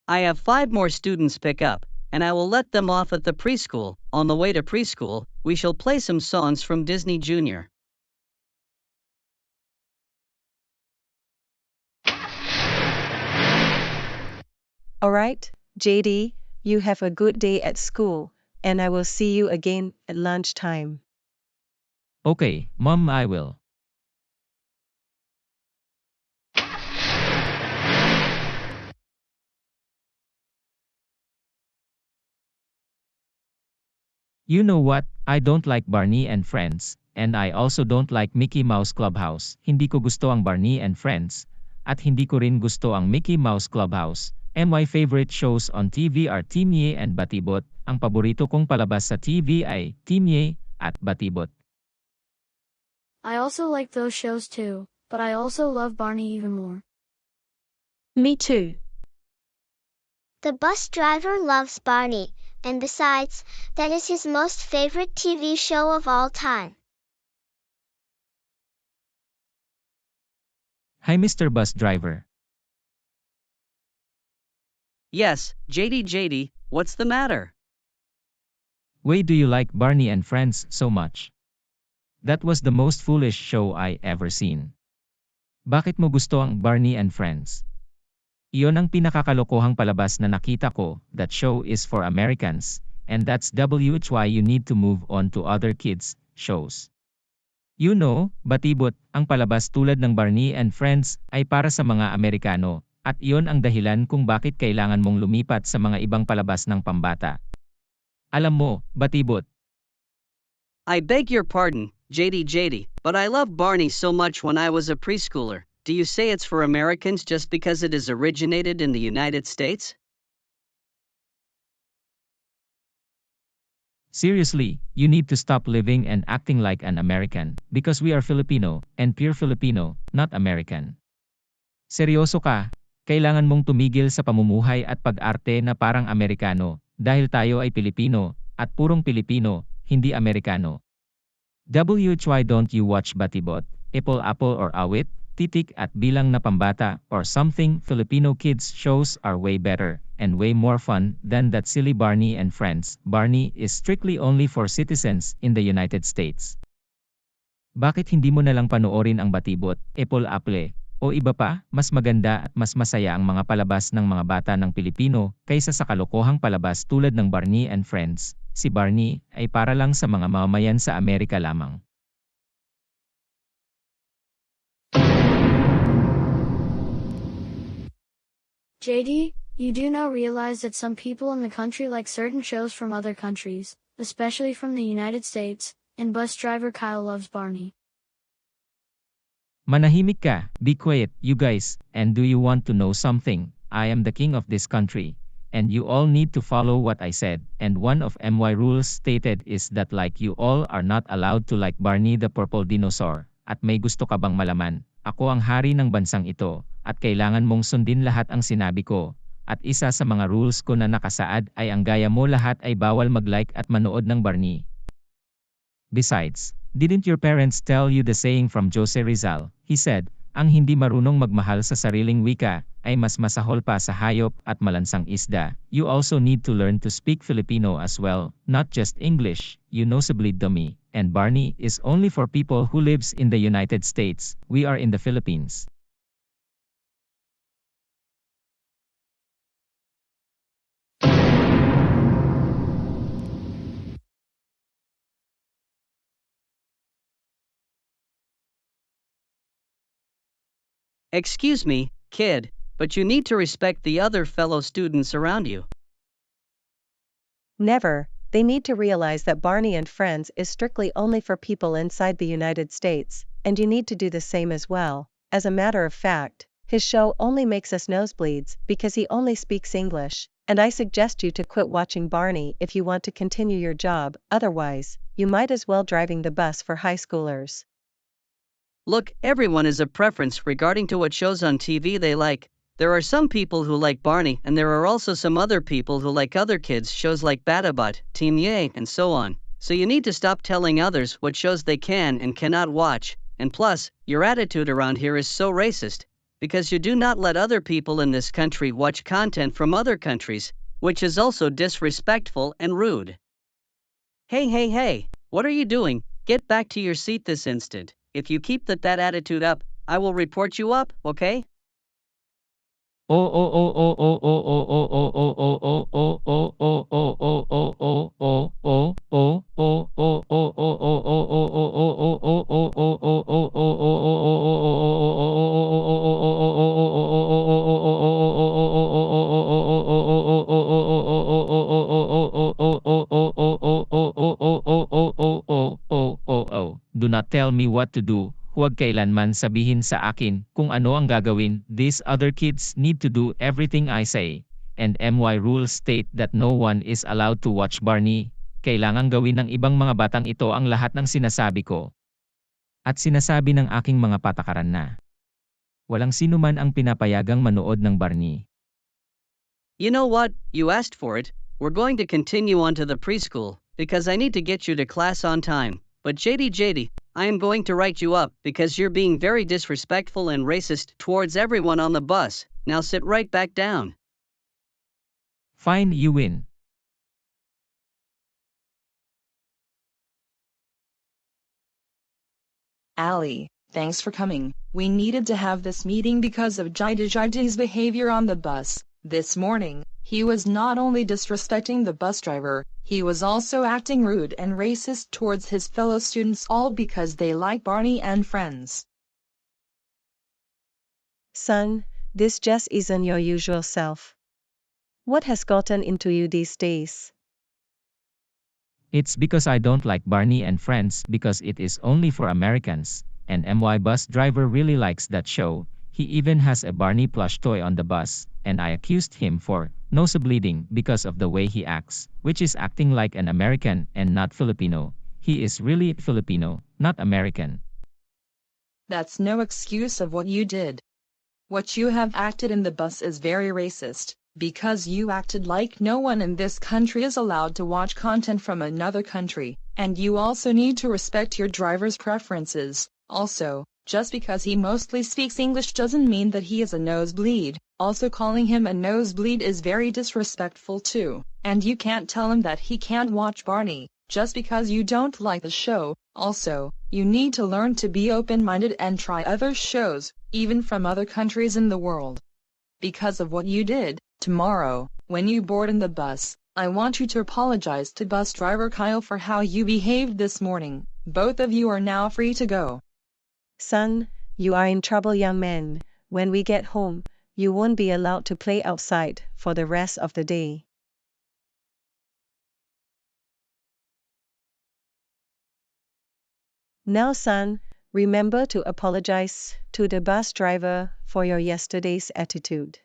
I have 5 more students pick up, and I will let them off at the preschool. On the way to preschool, we shall play some songs from Disney Junior. Alright, Jaydee, you have a good day at school, and I will see you again at lunchtime. Okay, Mom, I will. You know what? I don't like Barney and Friends, and I also don't like Mickey Mouse Clubhouse. Hindi ko gusto ang Barney and Friends, at hindi ko rin gusto ang Mickey Mouse Clubhouse. And my favorite shows on TV are Team Yey and Batibot. Ang paborito kong palabas sa TV ay Team Yey at Batibot. I also like those shows too, but I also love Barney even more. Me too. The bus driver loves Barney, and besides, that is his most favorite TV show of all time. Hi, Mr. Bus Driver. Yes, Jaydee, what's the matter? Why do you like Barney and Friends so much? That was the most foolish show I ever seen. Bakit mo gusto ang Barney and Friends? Iyon ang pinakakalokohang palabas na nakita ko. That show is for Americans, and that's why you need to move on to other kids' shows. You know, Batibot, ang palabas tulad ng Barney and Friends ay para sa mga Amerikano, at iyon ang dahilan kung bakit kailangan mong lumipat sa mga ibang palabas ng pambata. Alam mo, Batibot. I beg your pardon, Jaydee, but I loved Barney so much when I was a preschooler. Do you say it's for Americans just because it is originated in the United States? Seriously, you need to stop living and acting like an American, because we are Filipino, and pure Filipino, not American. Seryoso ka, kailangan mong tumigil sa pamumuhay at pag-arte na parang Amerikano, dahil tayo ay Pilipino, at purong Pilipino, hindi Amerikano. Why don't you watch Batibot, Apple or Awit, Titik at Bilang na Pambata, or something? Filipino kids shows are way better, and way more fun, than that silly Barney and Friends. Barney is strictly only for citizens in the United States. Bakit hindi mo nalang panoorin ang Batibot, Apple, o iba pa? Mas maganda at mas masaya ang mga palabas ng mga bata ng Pilipino, kaysa sa kalokohang palabas tulad ng Barney and Friends. Si Barney ay para lang sa mga mamamayan sa Amerika lamang. Jaydee, you do now realize that some people in the country like certain shows from other countries, especially from the United States, and bus driver Kyle loves Barney. Manahimik ka, be quiet, you guys, and do you want to know something? I am the king of this country, and you all need to follow what I said, and one of my rules stated is that like you all are not allowed to like Barney the purple dinosaur, at may gusto ka bang malaman? Ako ang hari ng bansang ito, at kailangan mong sundin lahat ang sinabi ko, at isa sa mga rules ko na nakasaad ay ang gaya mo lahat ay bawal mag-like at manood ng Barney. Besides, didn't your parents tell you the saying from Jose Rizal? He said, ang hindi marunong magmahal sa sariling wika, ay mas masahol pa sa hayop at malansang isda. You also need to learn to speak Filipino as well, not just English, you nosebleed dummy. And Barney is only for people who lives in the United States. We are in the Philippines. Excuse me, kid, but you need to respect the other fellow students around you. Never. They need to realize that Barney and Friends is strictly only for people inside the United States, and you need to do the same as well. As a matter of fact, his show only makes us nosebleeds because he only speaks English, and I suggest you to quit watching Barney if you want to continue your job, otherwise, you might as well driving the bus for high schoolers. Look, everyone has a preference regarding to what shows on TV they like. There are some people who like Barney, and there are also some other people who like other kids' shows like Batibot, Team Yey, and so on. So you need to stop telling others what shows they can and cannot watch, and plus, your attitude around here is so racist. because you do not let other people in this country watch content from other countries, which is also disrespectful and rude. Hey, hey, hey, what are you doing? Get back to your seat this instant. If you keep that attitude up, I will report you up, okay? Do not tell me what to do. Huwag kailanman sabihin sa akin kung ano ang gagawin. These other kids need to do everything I say. And my rules state that no one is allowed to watch Barney. Kailangang gawin ng ibang mga batang ito ang lahat ng sinasabi ko. At sinasabi ng aking mga patakaran na walang sino man ang pinapayagang manood ng Barney. You know what? You asked for it. We're going to continue on to the preschool, because I need to get you to class on time. But Jaydee, I am going to write you up because you're being very disrespectful and racist towards everyone on the bus. Now sit right back down. Fine, you win. Ali, thanks for coming. We needed to have this meeting because of Jaydee's behavior on the bus. This morning, he was not only disrespecting the bus driver, he was also acting rude and racist towards his fellow students, all because they like Barney and Friends. Son, this just isn't your usual self. What has gotten into you these days? It's because I don't like Barney and Friends because it is only for Americans, and my bus driver really likes that show. He even has a Barney plush toy on the bus, and I accused him for nosebleeding because of the way he acts, which is acting like an American and not Filipino. He is really Filipino, not American. That's no excuse of what you did. What you have acted in the bus is very racist, because you acted like no one in this country is allowed to watch content from another country, and you also need to respect your driver's preferences. Also, just because he mostly speaks English doesn't mean that he is a nosebleed. Also, calling him a nosebleed is very disrespectful too, and you can't tell him that he can't watch Barney, just because you don't like the show. Also, you need to learn to be open-minded and try other shows, even from other countries in the world. Because of what you did, tomorrow, when you board in the bus, I want you to apologize to bus driver Kyle for how you behaved this morning. Both of you are now free to go. Son, you are in trouble, young man. When we get home, you won't be allowed to play outside for the rest of the day. Now, son, remember to apologize to the bus driver for your yesterday's attitude.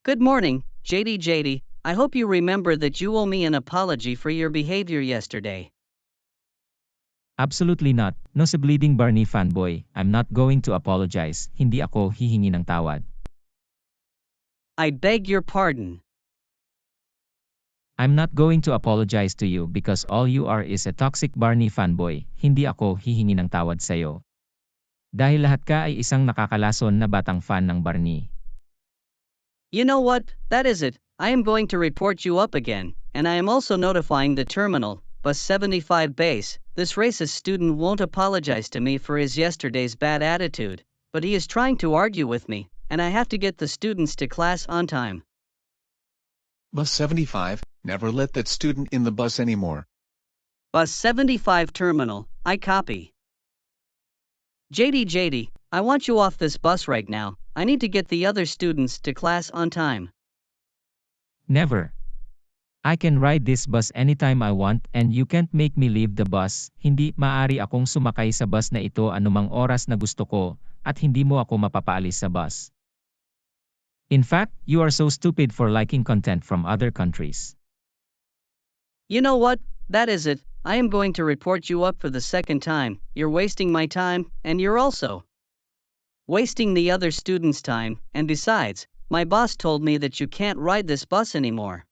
Good morning, Jaydee. I hope you remember that you owe me an apology for your behavior yesterday. Absolutely not. Nosebleeding Barney fanboy. I'm not going to apologize. Hindi ako hihingi ng tawad. I beg your pardon. I'm not going to apologize to you because all you are is a toxic Barney fanboy. Hindi ako hihingi ng tawad sa'yo. Dahil lahat ka ay isang nakakalason na batang fan ng Barney. You know what? That is it. I am going to report you up again, and I am also notifying the terminal, bus 75 base. This racist student won't apologize to me for his yesterday's bad attitude, but he is trying to argue with me, and I have to get the students to class on time. Bus 75, never let that student in the bus anymore. Bus 75 terminal, I copy. Jaydee, I want you off this bus right now. I need to get the other students to class on time. Never. I can ride this bus anytime I want and you can't make me leave the bus. Hindi maaari akong sumakay sa bus na ito anumang oras na gusto ko at hindi mo ako mapapaalis sa bus. In fact, you are so stupid for liking content from other countries. You know what? That is it. I am going to report you up for the second time. You're wasting my time, and you're also wasting the other students' time, and besides, my boss told me that you can't ride this bus anymore.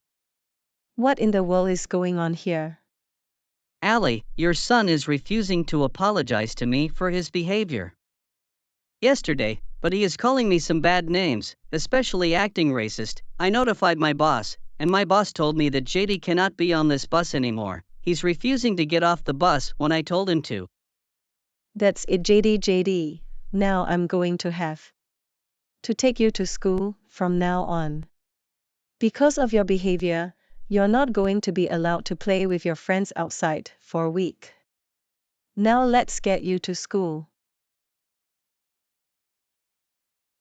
What in the world is going on here? Allie, your son is refusing to apologize to me for his behavior yesterday, but he is calling me some bad names, especially acting racist. I notified my boss, and my boss told me that Jaydee cannot be on this bus anymore. He's refusing to get off the bus when I told him to. That's it, Jaydee. Now I'm going to have to take you to school from now on. Because of your behavior, you're not going to be allowed to play with your friends outside for a week. Now let's get you to school.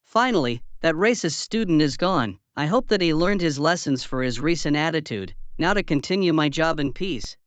Finally, that racist student is gone. I hope that he learned his lessons for his recent attitude. Now to continue my job in peace.